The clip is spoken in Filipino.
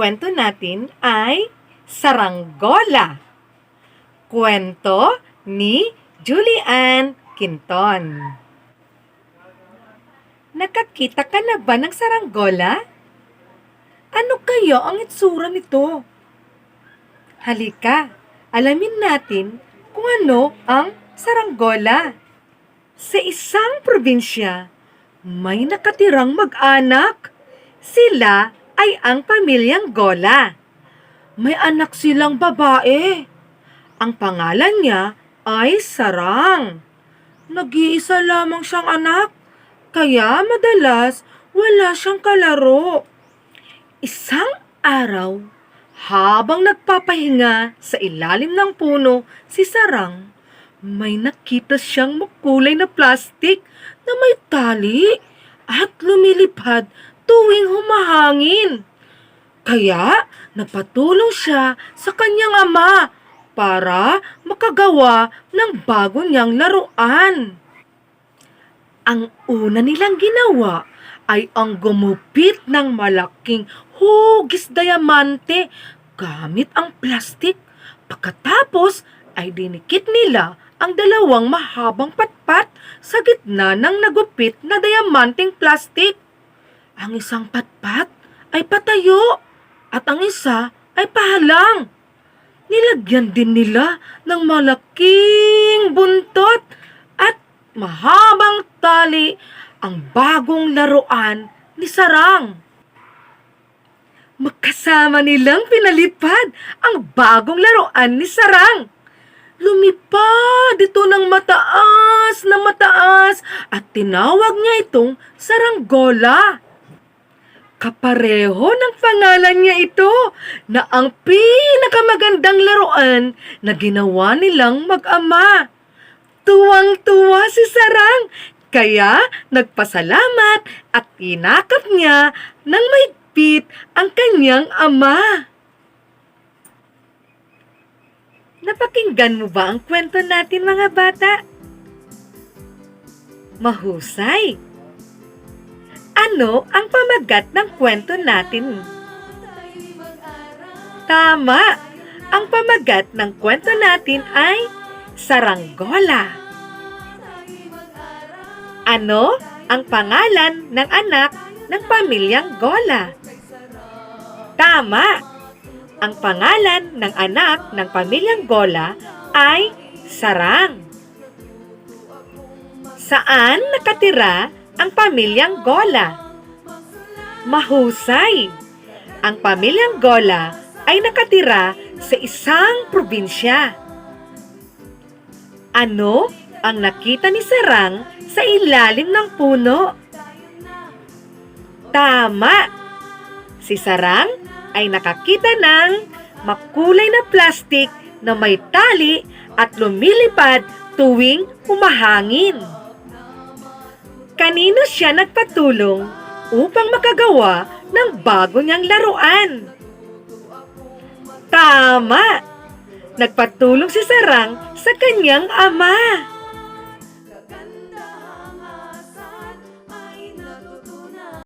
kwento natin ay Saranggola. Kwento ni Julian Quinton. Nakakita ka na ba ng saranggola? Ano kaya ang itsura nito? Halika, alamin natin kung ano ang saranggola. Sa isang probinsya, may nakatirang mag-anak. Sila ay ang pamilyang Gola. May anak silang babae. Ang pangalan niya ay Sarang. Nag-iisa lamang siyang anak, kaya madalas wala siyang kalaro. Isang araw, habang nagpapahinga sa ilalim ng puno si Sarang, may nakita siyang makulay na plastik na may tali at lumilipad tuwing humahangin. Kaya napatulong siya sa kanyang ama para makagawa ng bago niyang laruan. Ang una nilang ginawa ay ang gumupit ng malaking hugis diamante gamit ang plastik. Pagkatapos ay dinikit nila ang dalawang mahabang patpat sa gitna ng nagupit na diamanteng plastik. Ang isang patpat ay patayo at ang isa ay pahalang. Nilagyan din nila ng malaking buntot at mahabang tali ang bagong laruan ni Sarang. Magkasama nilang pinalipad ang bagong laruan ni Sarang. Lumipad ito ng mataas at tinawag niya itong Saranggola. Kapareho ng pangalan niya ito na ang pinakamagandang laruan na ginawa nilang mag-ama. Tuwang-tuwa si Sarang, kaya nagpasalamat at inakap niya ng mahigpit ang kanyang ama. Napakinggan mo ba ang kwento natin, mga bata? Mahusay! Ano ang pamagat ng kwento natin? Tama! Ang pamagat ng kwento natin ay Saranggola. Ano ang pangalan ng anak ng pamilyang Gola? Tama! Ang pangalan ng anak ng pamilyang Gola ay Sarang. Saan nakatira ang pamilyang Gola? Mahusay! Ang pamilyang Gola ay nakatira sa isang probinsya. Ano ang nakita ni Sarang sa ilalim ng puno? Tama! Si Sarang ay nakakita ng makulay na plastik na may tali at lumilipad tuwing humahangin. Kanino siya nagpatulong upang makagawa ng bago niyang laruan? Tama! Nagpatulong si Sarang sa kanyang ama.